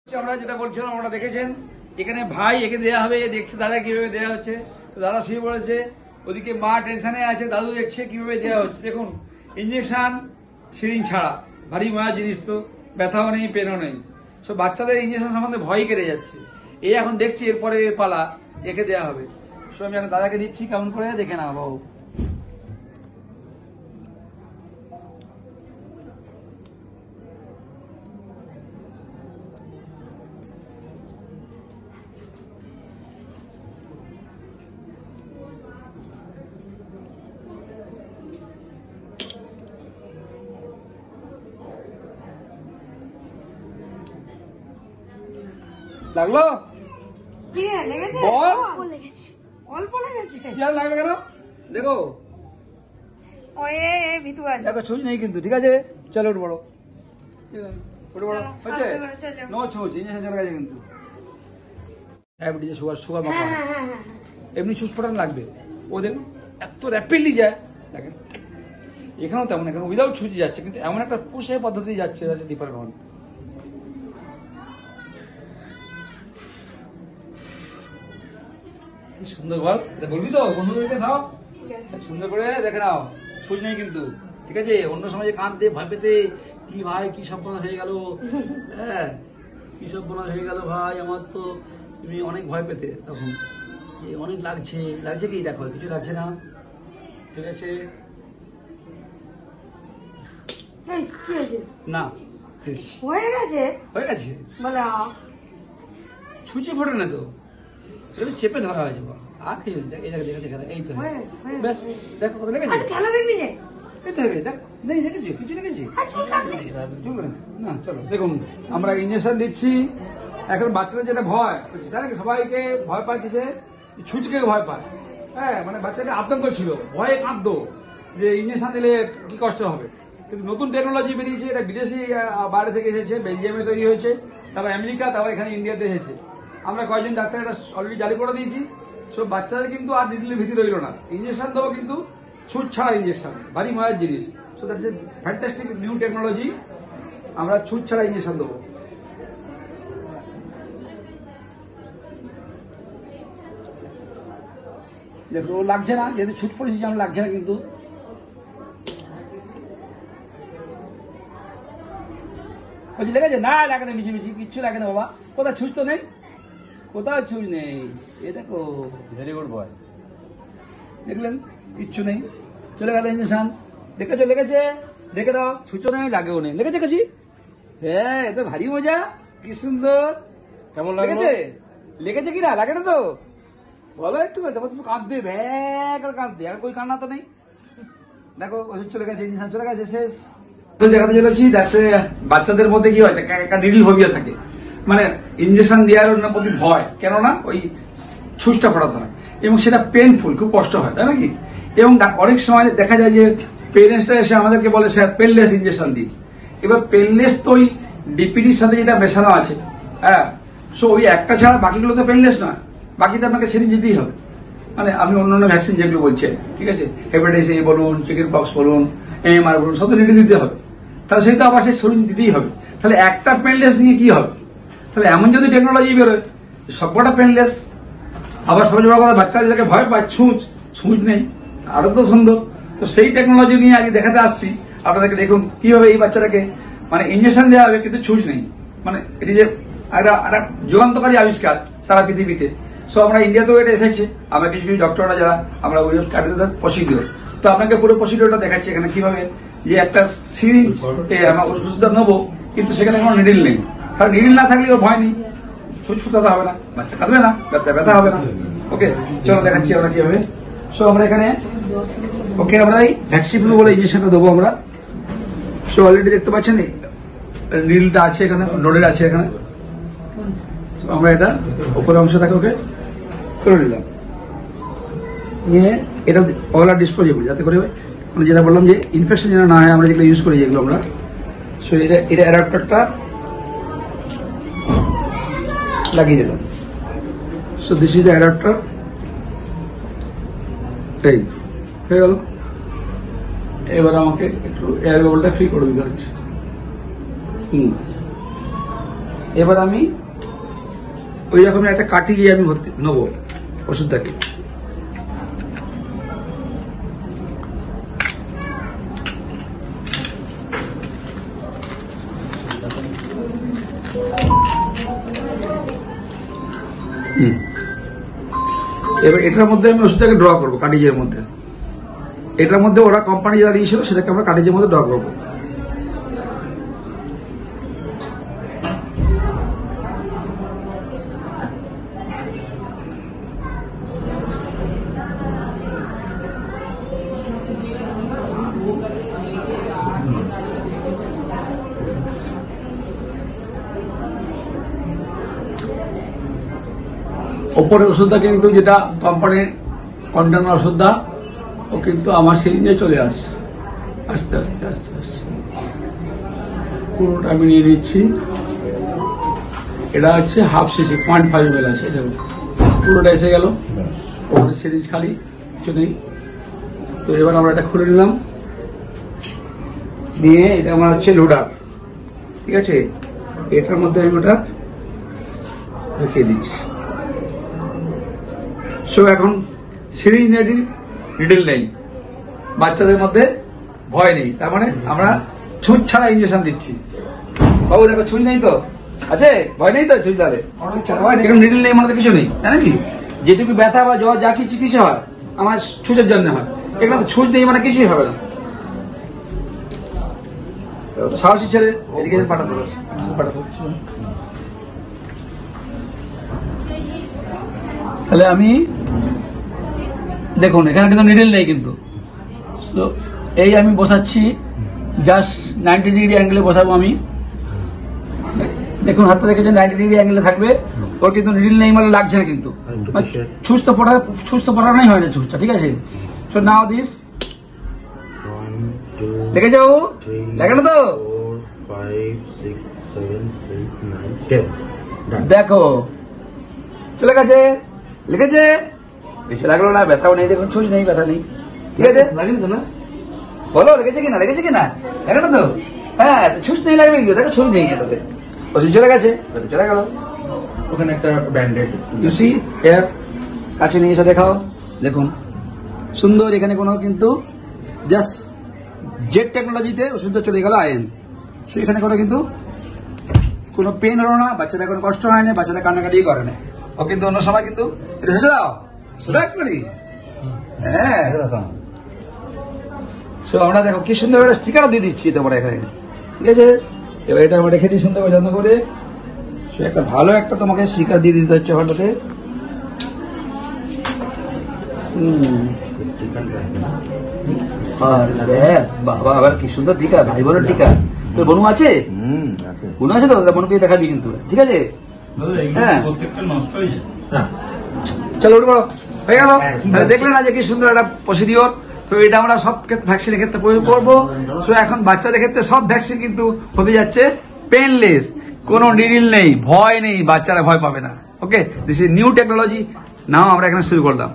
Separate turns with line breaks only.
আমরা যেটা বলছিলাম আমরা দেখেছেন এখানে ভাই একে দেওয়া হবে, দেখছে দাদা কিভাবে দেওয়া হচ্ছে। তো দাদা শুয়ে পড়েছে, ওদিকে মা টেনশনে আছে, দাদু দেখছে কিভাবে দেওয়া হচ্ছে। দেখুন ইঞ্জেকশন সিরিঞ্জ ছাড়া, ভারী মজার জিনিস, তো ব্যথাও নেই পেনও নেই। সব বাচ্চাদের ইঞ্জেকশন সম্বন্ধে ভয় কেটে যাচ্ছে। এই এখন দেখছি এরপরে এর পালা, একে দেওয়া হবে। সো আমি এখন দাদাকে দিচ্ছি, কেমন করে দেখে না বাবু। লাগলো? লাগবে কেন? দেখো দেখো ছুঁচ নেই কিন্তু, ঠিক আছে? চলো উঠে পড়ো, উঠে পড়ো। হচ্ছে নো ছুঁচ, ইঞ্জেকশন চলে গেছে কিন্তু। ডায়াবেটিস, সুগার মাপা এমনি ছুঁচ ফোটানো লাগবে। ও দেখুন এত র্যাপিডলি যায়, দেখেন এখানেও তেমন, এখানে উইদাউট ছুঁচি যাচ্ছে, কিন্তু এমন একটা পুষে পদ্ধতি যাচ্ছে, ডিপার্টমেন্ট। সুন্দর বল, বলবি তো বন্ধুদেরকে সব সুন্দর করে দেখে নাও। ছুঁচ নেই কিন্তু, ঠিক আছে? অন্য সময় যে কাঁদতে ভয় পেতে, কি ভাই কি সর্বনাশ হয়ে গেল, হ্যাঁ কি সর্বনাশ হয়ে গেল ভাই আমার, তো তুমি অনেক ভয় পেতে তখন। অনেক লাগছে, লাগছে কি? দেখো কিছু লাগছে না, ঠিক আছে? না হয়ে গেছে, হয়ে গেছে, ছুঁচি ফোটে না তো, চেপে ধরা হয়েছে। আর কি এই দেখে এই তো ব্যাস, দেখো কত লেগেছে। এই তো দেখ, নেই দেখেছি কিছু লেগেছি না। চলো দেখুন আমরা ইঞ্জেকশন দিচ্ছি। এখন বাচ্চাদের যেটা ভয়, জানেন সবাইকে ভয় পায় কিসে? ছুঁচকে ভয় পায়। হ্যাঁ মানে বাচ্চাকে আতঙ্ক ছিল, ভয়ে কাঁদতো যে ইঞ্জেকশন দিলে কি কষ্ট হবে। কিন্তু নতুন টেকনোলজি বেরিয়েছে, এটা বিদেশি বাইরে থেকে এসেছে, বেলজিয়ামে তৈরি হয়েছে, তারপর আমেরিকা, তারপর এখানে ইন্ডিয়াতে এসেছে। আমরা কয়েকজন ডাক্তার এটা অলরেডি জারি করে দিয়েছি। সব বাচ্চাদের কিন্তু আর নিডলের ভীতি রইল না। ইঞ্জেকশন দেবো কিন্তু ছুঁচ ছাড়া ইঞ্জেকশন, ভারী মজার জিনিস। So that's a fantastic new technology. আমরা ছুঁচ ছাড়া ইঞ্জেকশন দেবো। দেখো লাগছে না, যেহেতু ছুট পড়েছি যেমন লাগছে না কিন্তু। বলছি লেগেছে? না লাগে না, মিছিমিছি কিচ্ছু লাগে না বাবা। কোথায় ছুঁচ তো নেই, কোথাও ছুঁচ নেই। এ দেখো ভেরি গুড বয়, দেখলেন কিচ্ছু নেই, চলে গেল ইঞ্জেকশন। দেখেছো লেগেছে? দেখে দাও, ছুঁচো নেই, লাগেও নেই। লেগেছে কাছি? হ্যাঁ এ তো ভারী মজা, কি সুন্দর। কেমন লেগেছে? লেগেছে কি না? লাগে না তো? বলো একটু, দেখো তুমি কাঁদবে, ভ্যাঁ করে কাঁদবে, আর কই কান্না তো নেই। দেখো ওষুধ চলে গেছে, ইঞ্জেকশন চলে গেছে, শেষ। দেখাতে চলেছি বাচ্চাদের মধ্যে কি হয়, একটা নিডল ফোবিয়া থাকে, মানে ইঞ্জেকশন দেওয়ার প্রতি ভয়, কেননা ওই ছুঁচটা ফোটাতে হয় এবং সেটা পেনফুল, খুব কষ্ট হয়, তাই নাকি? এবং অনেক সময় দেখা যায় যে পেরেন্টসরা এসে আমাদেরকে বলে স্যার পেনলেস ইঞ্জেকশন দিই। এবার পেনলেস তো ওই ডিপিটির সাথে যেটা মেশানো আছে, হ্যাঁ, সো ওই একটা ছাড়া বাকিগুলো তো পেনলেস নয়, বাকিতে আপনাকে সিরিঞ্জ দিতেই হবে। মানে আমি অন্যান্য ভ্যাকসিন যেগুলো বলছি, ঠিক আছে, হেপাটাইটিস এ বলুন, চিকেন পক্স বলুন, এমআর বলুন, সব তো নিতে দিতে হবে। তাহলে সেই তো আবার সেই সিরিঞ্জ দিতেই হবে। তাহলে একটা পেনলেস নিয়ে কি হবে? তাহলে এমন যদি টেকনোলজি বেরোয় সবকটা পেনলেস, আবার সবাই বড় কথা বাচ্চারা যেটাকে ভয় পায় ছুঁচ নেই, আরো তো সুন্দর। তো সেই টেকনোলজি নিয়ে আজকে দেখাতে আসছি আপনাদেরকে। দেখুন কিভাবে এই বাচ্চাটাকে মানে ইঞ্জেকশন দেওয়া হবে কিন্তু ছুঁচ নেই। মানে এটি যে একটা যুগান্তকারী আবিষ্কার সারা পৃথিবীতে। সো আমরা ইন্ডিয়াতেও এটা এসেছে, আমরা কিছু কিছু ডক্টররা যারা আমরা ওই স্টার্টেড প্রসিডিওর, তো আপনাকে পুরো প্রসিডিওরটা দেখাচ্ছি এখানে কিভাবে যে একটা সিরিঞ্জ আমরা ওষুধটা নেবো, কিন্তু সেখানে কোনো নিডিল নেই। কারণ নিডিল না থাকলে ওর ভয় নেই, ছুঁচ ফুটাতে হবে না, বাচ্চা কাঁদবে না, বাচ্চা ব্যথা হবে না। ওকে চলো দেখাচ্ছি আমরা কিভাবে। সো আমরা এখানে ওকে আমরা এই ভ্যাকসিফ্লু বলে ইঞ্জেকশনটা দেবো আমরা। সো অলরেডি দেখতে পাচ্ছেন নিডলটা আছে এখানে, নোডের আছে এখানে। আমরা এটা উপরের অংশটাকে ওকে করে নিলাম, নিয়ে এটা অল আর ডিসপোজেবল, যাতে করে মানে যেটা বললাম যে ইনফেকশন যেন না হয়, আমরা যেগুলো ইউজ করি যেগুলো আমরা। সো এটা অ্যাডাপ্টারটা লাগিয়ে দিলাম। So this is the adapter. এই হয়ে গেল। এবার আমাকে একটু এয়ার বাবলটা ফ্রি করে দিতে হচ্ছে। এবার আমি ওই রকমের একটা কাঠি দিয়ে আমি ভর্তি নেবো ওষুধটাকে। এবার এটার মধ্যে আমি ওষুধটাকে ড্র করবো কার্টিজের মধ্যে। এটার মধ্যে ওরা কোম্পানি যারা দিয়েছিল সেটাকে আমরা কার্টিজের মধ্যে ড্র করবো। ওপরের ওষুধটা কিন্তু যেটা কোম্পানির কন্টেনার ওষুধটা ও কিন্তু আমার সিরিঞ্জে চলে আসছে আস্তে আস্তে আস্তে আস্তে। পুরোটা আমি নিয়ে নিচ্ছি। এটা হচ্ছে হাফ সিসি 0.5 ml আছে, দেখুন পুরোটা এসে গেল। ওখানে সিরিঞ্জ খালি, কিছু নেই। তো এবার আমরা এটা খুলে নিলাম, নিয়ে এটা আমার হচ্ছে লোডার, ঠিক আছে। এটার মধ্যে আমি ওটা রেখে দিচ্ছি। সো এখন সিরিঞ্জ নেই, নিডল নেই, বাচ্চাদের মধ্যে ভয় নেই। তার মানে আমরা ছুঁচ ছাড়া ইঞ্জেকশন দিচ্ছি। বাবু দেখো ছুঁচ নেই তো, আছে ভয় নেই তো ছুঁচ তাহলে এখন নিডল নেই মানে কিছু নেই, তাই নাকি? যেটুকু ব্যথা বা জ্বর যা কিছু কিছু হয় আমার ছুঁচের জন্য হয়, এখানে তো ছুঁচ নেই মানে কিছুই হবে না। সাহসী ছেলে এদিকে পাঠাতে তাহলে আমি দেখুন এখানে কিন্তু নিডল নেই, কিন্তু এই আমি বসাচ্ছি জাস্ট 90 ডিগ্রি অ্যাঙ্গেলে বসাবো আমি। দেখুন হাতটা দেখেছেন 90 ডিগ্রি অ্যাঙ্গেলে থাকবে, ওর কিন্তু নিডল নেই মানে লাগছে না, কিন্তু ছুঁচ তো পড়ানোই হয় না ছুঁচটা, ঠিক আছে। সো নাও দিস দেখে যাও, দেখে না তো?
5, 6, 7, 8, 9, 10
দেখো চলে গেছে, লিখেছে, বেশি লাগলো না, ব্যথাও নেই, দেখুন ছুঁচ নেই, ব্যথা নেই, ঠিক আছে।
লাগেনি তো না?
বলো লেগেছে কিনা, লেগেছে কিনা, দেখো না তো? হ্যাঁ ছুঁচ নেই, লাগবে কি? দেখো ছুঁচ নেই, এটাতে ওষুধ চলে গেছে, চলে গেল।
ওখানে একটা ব্যান্ডেড
ইউসি এর কাছে নিয়ে এসে দেখাও, দেখুন সুন্দর। এখানে কোনো কিন্তু জাস্ট জেট টেকনোলজিতে ওষুধটা চলে গেল আইএম। সো এখানে কোনো কিন্তু কোনো পেন হলো না, বাচ্চাদের কোনো কষ্ট হয় না, বাচ্চাদের কান্নাকাটি করে না। ও কিন্তু অন্য সময় কিন্তু এটা হেসে দাও দেখ করি, হ্যাঁ। সো আমরা দেখো কি সুন্দর একটা স্টিকারও দিয়ে দিচ্ছি তোমরা এখানে, ঠিক আছে। এবার এটা আমরা রেখে দিই সুন্দর করে যত্ন করে। সো একটা ভালো একটা তোমাকে স্টিকার দিয়ে দিতে হচ্ছে ওখানটাতে। বাবা আবার কি সুন্দর টিকা, ভাই বোনের টিকা। তোর বনু আছে? বনু আছে তো? বনুকে দেখাবি কিন্তু, ঠিক আছে। হ্যাঁ চলো উঠবো, হয়ে গেল। দেখলে না যে কি সুন্দর একটা প্রসিডিওর। তো এটা আমরা সব ক্ষেত্রে ভ্যাকসিনের ক্ষেত্রে প্রয়োগ করবো। তো এখন বাচ্চাদের ক্ষেত্রে সব ভ্যাকসিন কিন্তু হতে যাচ্ছে পেনলেস, কোনো নিডিল নেই, ভয় নেই, বাচ্চারা ভয় পাবে না। ওকে, দিস ইজ নিউ টেকনোলজি। নাও আমরা এখানে শুরু করলাম।